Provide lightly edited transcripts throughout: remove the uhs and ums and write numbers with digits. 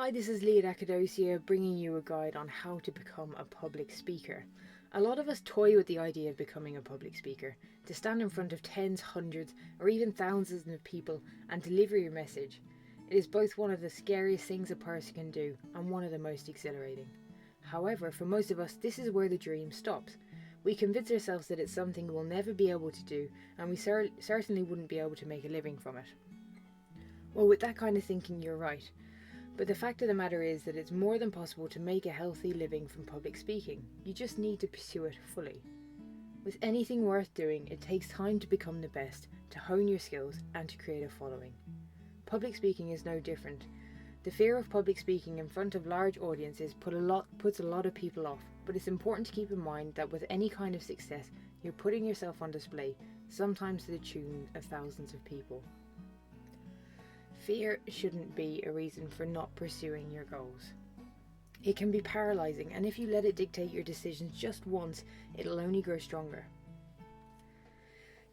Hi, this is Leah Akadosia bringing you a guide on how to become a public speaker. A lot of us toy with the idea of becoming a public speaker, to stand in front of tens, hundreds, or even thousands of people and deliver your message. It is both one of the scariest things a person can do and one of the most exhilarating. However, for most of us, this is where the dream stops. We convince ourselves that it's something we'll never be able to do, and we certainly wouldn't be able to make a living from it. Well, with that kind of thinking, you're right. But the fact of the matter is that it's more than possible to make a healthy living from public speaking. You just need to pursue it fully. With anything worth doing, it takes time to become the best, to hone your skills, and to create a following. Public speaking is no different. The fear of public speaking in front of large audiences puts a lot of people off, but it's important to keep in mind that with any kind of success, you're putting yourself on display, sometimes to the tune of thousands of people. Fear shouldn't be a reason for not pursuing your goals. It can be paralysing, and if you let it dictate your decisions just once, it'll only grow stronger.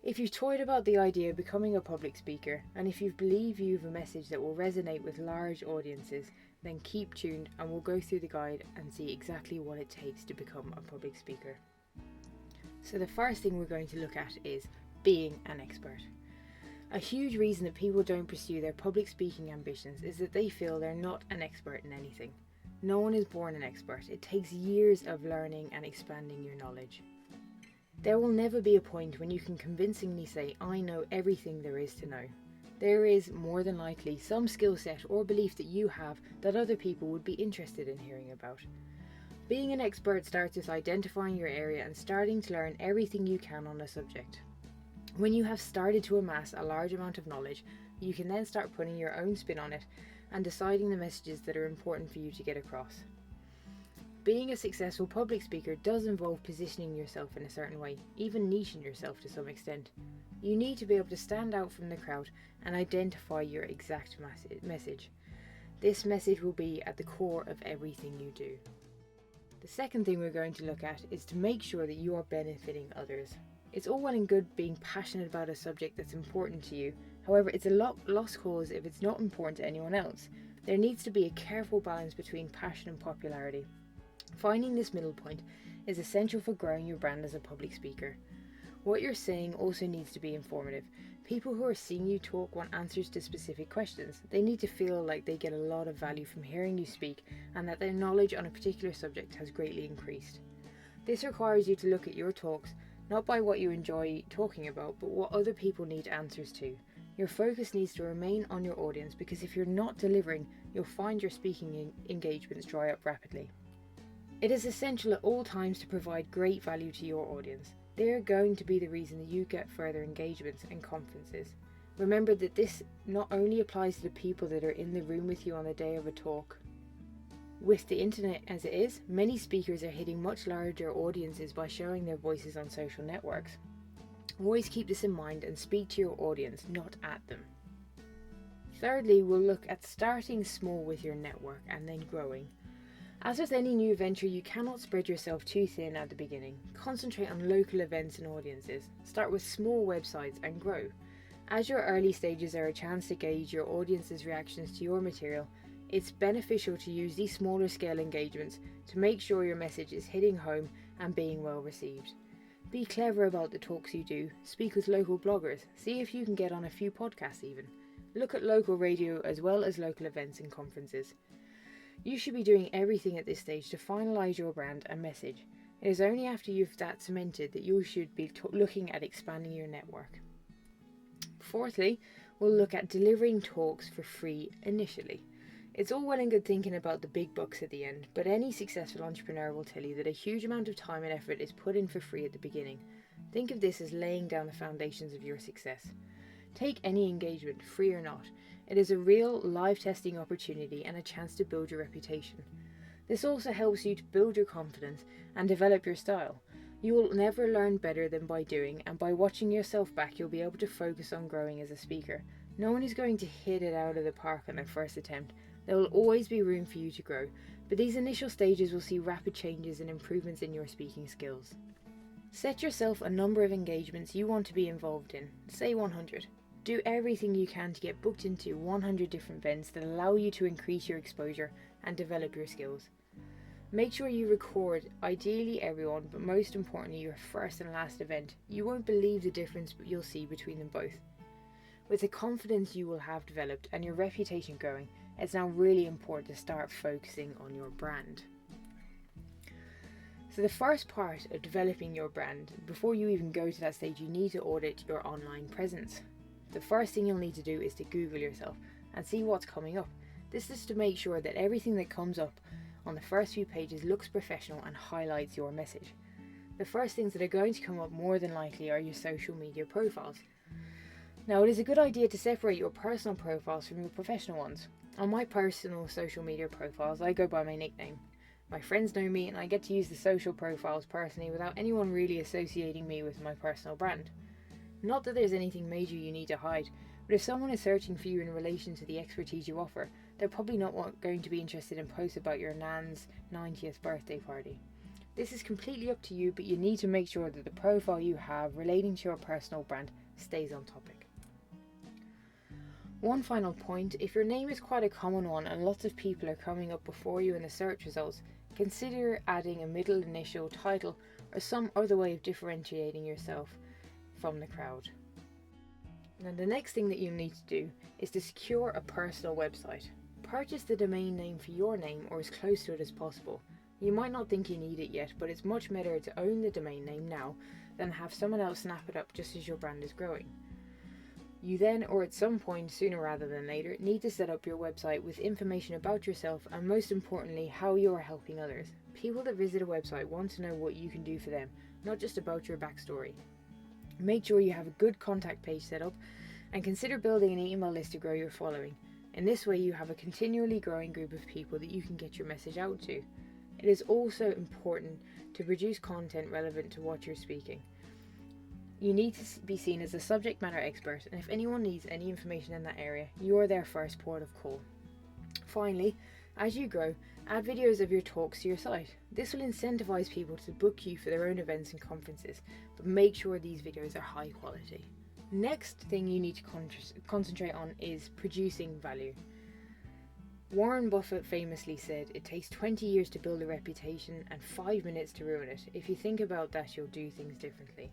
If you've toyed about the idea of becoming a public speaker, and if you believe you have a message that will resonate with large audiences, then keep tuned and we'll go through the guide and see exactly what it takes to become a public speaker. So the first thing we're going to look at is being an expert. A huge reason that people don't pursue their public speaking ambitions is that they feel they're not an expert in anything. No one is born an expert. It takes years of learning and expanding your knowledge. There will never be a point when you can convincingly say, I know everything there is to know. There is, more than likely, some skill set or belief that you have that other people would be interested in hearing about. Being an expert starts with identifying your area and starting to learn everything you can on a subject. When you have started to amass a large amount of knowledge, you can then start putting your own spin on it and deciding the messages that are important for you to get across. Being a successful public speaker does involve positioning yourself in a certain way, even niching yourself to some extent. You need to be able to stand out from the crowd and identify your exact message. This message will be at the core of everything you do. The second thing we're going to look at is to make sure that you are benefiting others. It's all well and good being passionate about a subject that's important to you. However, it's a lost cause if it's not important to anyone else. There needs to be a careful balance between passion and popularity. Finding this middle point is essential for growing your brand as a public speaker. What you're saying also needs to be informative. People who are seeing you talk want answers to specific questions. They need to feel like they get a lot of value from hearing you speak and that their knowledge on a particular subject has greatly increased. This requires you to look at your talks not by what you enjoy talking about, but what other people need answers to. Your focus needs to remain on your audience, because if you're not delivering, you'll find your speaking engagements dry up rapidly. It is essential at all times to provide great value to your audience. They are going to be the reason that you get further engagements and conferences. Remember that this not only applies to the people that are in the room with you on the day of a talk. With the internet as it is, many speakers are hitting much larger audiences by showing their voices on social networks. Always keep this in mind and speak to your audience, not at them. Thirdly, we'll look at starting small with your network and then growing. As with any new venture, you cannot spread yourself too thin at the beginning. Concentrate on local events and audiences. Start with small websites and grow. As your early stages are a chance to gauge your audience's reactions to your material, it's beneficial to use these smaller scale engagements to make sure your message is hitting home and being well received. Be clever about the talks you do. Speak with local bloggers. See if you can get on a few podcasts even. Look at local radio as well as local events and conferences. You should be doing everything at this stage to finalise your brand and message. It is only after you've that cemented that you should be looking at expanding your network. Fourthly, we'll look at delivering talks for free initially. It's all well and good thinking about the big bucks at the end, but any successful entrepreneur will tell you that a huge amount of time and effort is put in for free at the beginning. Think of this as laying down the foundations of your success. Take any engagement, free or not. It is a real live testing opportunity and a chance to build your reputation. This also helps you to build your confidence and develop your style. You will never learn better than by doing, and by watching yourself back you'll be able to focus on growing as a speaker. No one is going to hit it out of the park on their first attempt. There will always be room for you to grow, but these initial stages will see rapid changes and improvements in your speaking skills. Set yourself a number of engagements you want to be involved in, say 100. Do everything you can to get booked into 100 different events that allow you to increase your exposure and develop your skills. Make sure you record, ideally everyone, but most importantly your first and last event. You won't believe the difference you'll see between them both. With the confidence you will have developed and your reputation growing, it's now really important to start focusing on your brand. So the first part of developing your brand, before you even go to that stage, you need to audit your online presence. The first thing you'll need to do is to Google yourself and see what's coming up. This is to make sure that everything that comes up on the first few pages looks professional and highlights your message. The first things that are going to come up more than likely are your social media profiles. Now, it is a good idea to separate your personal profiles from your professional ones. On my personal social media profiles, I go by my nickname. My friends know me and I get to use the social profiles personally without anyone really associating me with my personal brand. Not that there's anything major you need to hide, but if someone is searching for you in relation to the expertise you offer, they're probably not going to be interested in posts about your nan's 90th birthday party. This is completely up to you, but you need to make sure that the profile you have relating to your personal brand stays on topic. One final point, if your name is quite a common one and lots of people are coming up before you in the search results, consider adding a middle initial, title, or some other way of differentiating yourself from the crowd. Now the next thing that you need to do is to secure a personal website. Purchase the domain name for your name or as close to it as possible. You might not think you need it yet, but it's much better to own the domain name now than have someone else snap it up just as your brand is growing. You then, or at some point sooner rather than later, need to set up your website with information about yourself and most importantly how you are helping others. People that visit a website want to know what you can do for them, not just about your backstory. Make sure you have a good contact page set up and consider building an email list to grow your following. In this way you have a continually growing group of people that you can get your message out to. It is also important to produce content relevant to what you're speaking. You need to be seen as a subject matter expert, and if anyone needs any information in that area, you are their first port of call. Finally, as you grow, add videos of your talks to your site. This will incentivize people to book you for their own events and conferences, but make sure these videos are high quality. Next thing you need to concentrate on is producing value. Warren Buffett famously said, "It takes 20 years to build a reputation and 5 minutes to ruin it. If you think about that, you'll do things differently."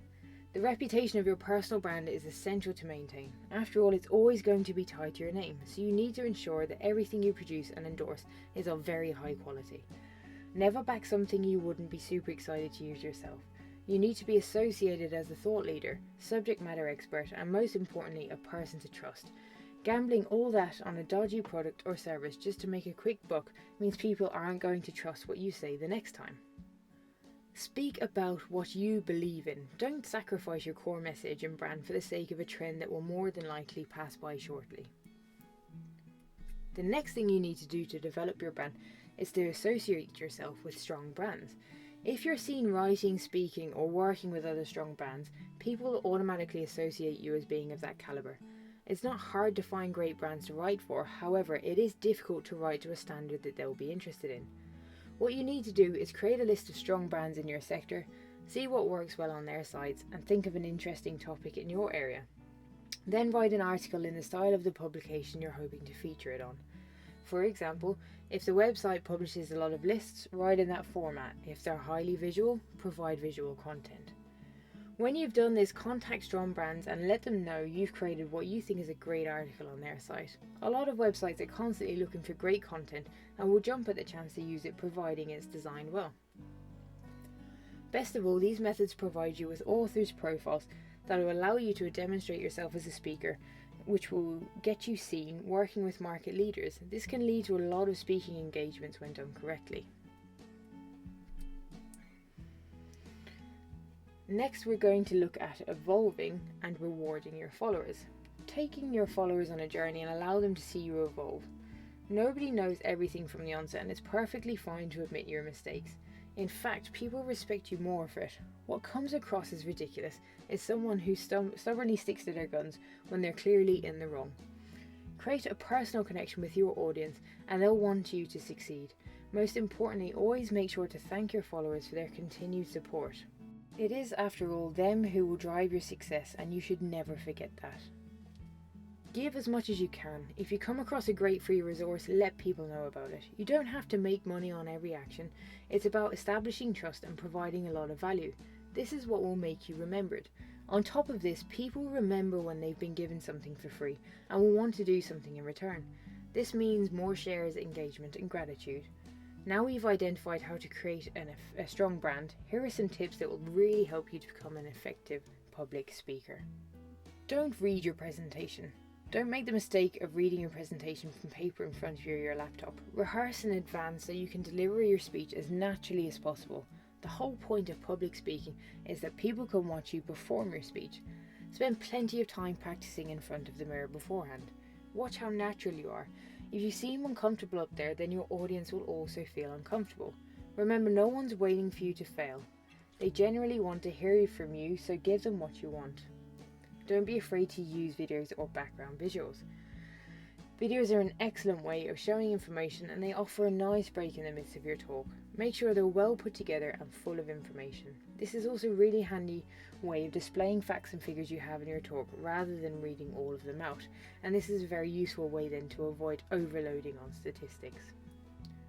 The reputation of your personal brand is essential to maintain. After all, it's always going to be tied to your name, so you need to ensure that everything you produce and endorse is of very high quality. Never back something you wouldn't be super excited to use yourself. You need to be associated as a thought leader, subject matter expert, and most importantly, a person to trust. Gambling all that on a dodgy product or service just to make a quick buck means people aren't going to trust what you say the next time. Speak about what you believe in. Don't sacrifice your core message and brand for the sake of a trend that will more than likely pass by shortly. The next thing you need to do to develop your brand is to associate yourself with strong brands. If you're seen writing, speaking, or working with other strong brands, people will automatically associate you as being of that caliber. It's not hard to find great brands to write for, however, it is difficult to write to a standard that they'll be interested in. What you need to do is create a list of strong brands in your sector, see what works well on their sites, and think of an interesting topic in your area. Then write an article in the style of the publication you're hoping to feature it on. For example, if the website publishes a lot of lists, write in that format. If they're highly visual, provide visual content. When you've done this, contact strong brands and let them know you've created what you think is a great article on their site. A lot of websites are constantly looking for great content and will jump at the chance to use it providing it's designed well. Best of all, these methods provide you with authors' profiles that will allow you to demonstrate yourself as a speaker, which will get you seen working with market leaders. This can lead to a lot of speaking engagements when done correctly. Next, we're going to look at evolving and rewarding your followers. Taking your followers on a journey and allow them to see you evolve. Nobody knows everything from the onset, and it's perfectly fine to admit your mistakes. In fact, people respect you more for it. What comes across as ridiculous is someone who stubbornly sticks to their guns when they're clearly in the wrong. Create a personal connection with your audience and they'll want you to succeed. Most importantly, always make sure to thank your followers for their continued support. It is, after all, them who will drive your success, and you should never forget that. Give as much as you can. If you come across a great free resource, let people know about it. You don't have to make money on every action. It's about establishing trust and providing a lot of value. This is what will make you remembered. On top of this, people remember when they've been given something for free and will want to do something in return. This means more shares, engagement and gratitude. Now we've identified how to create a strong brand, here are some tips that will really help you to become an effective public speaker. Don't read your presentation. Don't make the mistake of reading your presentation from paper in front of your laptop. Rehearse in advance so you can deliver your speech as naturally as possible. The whole point of public speaking is that people can watch you perform your speech. Spend plenty of time practicing in front of the mirror beforehand. Watch how natural you are. If you seem uncomfortable up there, then your audience will also feel uncomfortable. Remember, no one's waiting for you to fail. They generally want to hear from you, so give them what you want. Don't be afraid to use videos or background visuals. Videos are an excellent way of showing information and they offer a nice break in the midst of your talk. Make sure they're well put together and full of information. This is also a really handy way of displaying facts and figures you have in your talk rather than reading all of them out. And this is a very useful way then to avoid overloading on statistics.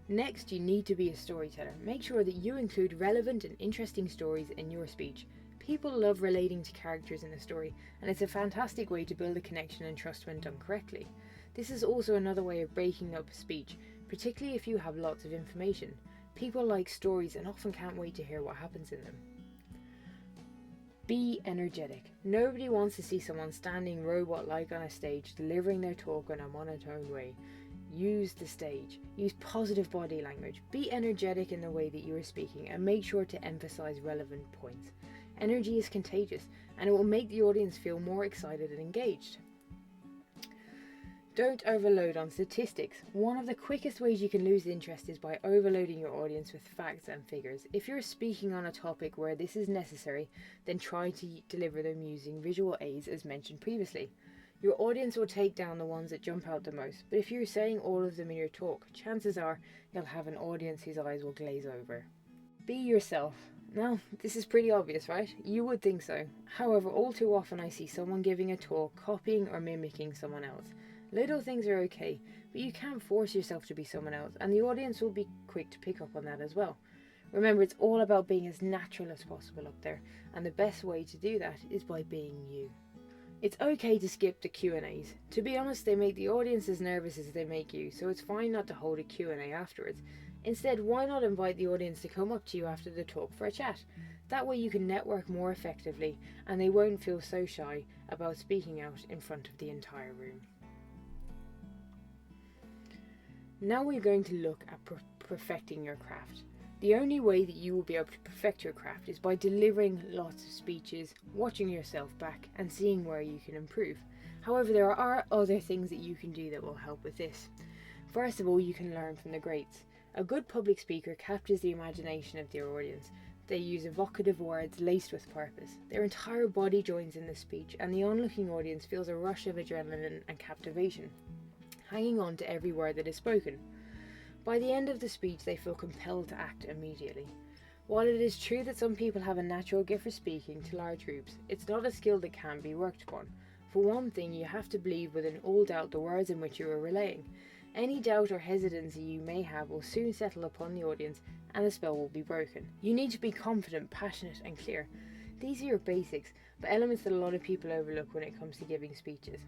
Next, you need to be a storyteller. Make sure that you include relevant and interesting stories in your speech. People love relating to characters in a story, and it's a fantastic way to build a connection and trust when done correctly. This is also another way of breaking up a speech, particularly if you have lots of information. People like stories and often can't wait to hear what happens in them. Be energetic. Nobody wants to see someone standing robot-like on a stage delivering their talk in a monotone way. Use the stage. Use positive body language. Be energetic in the way that you are speaking and make sure to emphasize relevant points. Energy is contagious and it will make the audience feel more excited and engaged. Don't overload on statistics. One of the quickest ways you can lose interest is by overloading your audience with facts and figures. If you're speaking on a topic where this is necessary, then try to deliver them using visual aids as mentioned previously. Your audience will take down the ones that jump out the most, but if you're saying all of them in your talk, chances are you'll have an audience whose eyes will glaze over. Be yourself. Now, this is pretty obvious, right? You would think so. However, all too often I see someone giving a talk copying or mimicking someone else. Little things are okay, but you can't force yourself to be someone else, and the audience will be quick to pick up on that as well. Remember, it's all about being as natural as possible up there, and the best way to do that is by being you. It's okay to skip the Q&As. To be honest, they make the audience as nervous as they make you, so it's fine not to hold a Q&A afterwards. Instead, why not invite the audience to come up to you after the talk for a chat? That way you can network more effectively and they won't feel so shy about speaking out in front of the entire room. Now we're going to look at perfecting your craft. The only way that you will be able to perfect your craft is by delivering lots of speeches, watching yourself back and seeing where you can improve. However, there are other things that you can do that will help with this. First of all, you can learn from the greats. A good public speaker captures the imagination of their audience. They use evocative words laced with purpose. Their entire body joins in the speech and the onlooking audience feels a rush of adrenaline and captivation, hanging on to every word that is spoken. By the end of the speech, they feel compelled to act immediately. While it is true that some people have a natural gift for speaking to large groups, it's not a skill that can be worked upon. For one thing, you have to believe within all doubt the words in which you are relaying. Any doubt or hesitancy you may have will soon settle upon the audience and the spell will be broken. You need to be confident, passionate and clear. These are your basics, but elements that a lot of people overlook when it comes to giving speeches.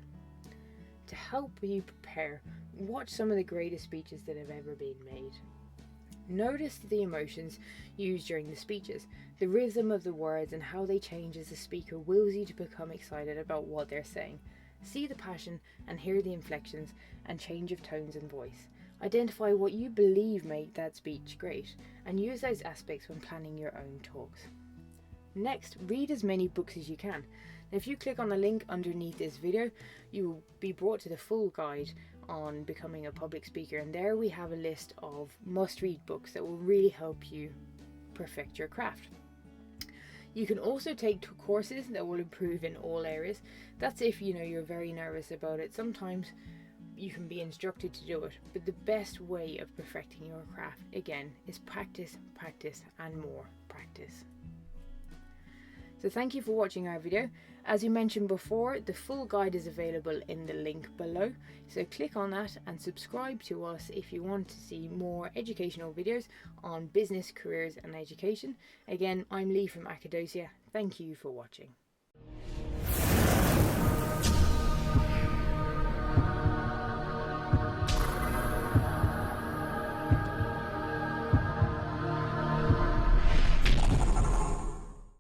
To help you prepare, watch some of the greatest speeches that have ever been made. Notice the emotions used during the speeches, the rhythm of the words and how they change as the speaker wills you to become excited about what they're saying. See the passion and hear the inflections and change of tones and voice. Identify what you believe make that speech great and use those aspects when planning your own talks. Next, read as many books as you can. Now, if you click on the link underneath this video, you will be brought to the full guide on becoming a public speaker, and there we have a list of must-read books that will really help you perfect your craft. You can also take courses that will improve in all areas. That's if you're very nervous about it. Sometimes you can be instructed to do it, but the best way of perfecting your craft, again, is practice, practice, and more practice. So thank you for watching our video. As we mentioned before, the full guide is available in the link below, so click on that and subscribe to us if you want to see more educational videos on business, careers and education. Again, I'm Lee from Acadosia. Thank you for watching.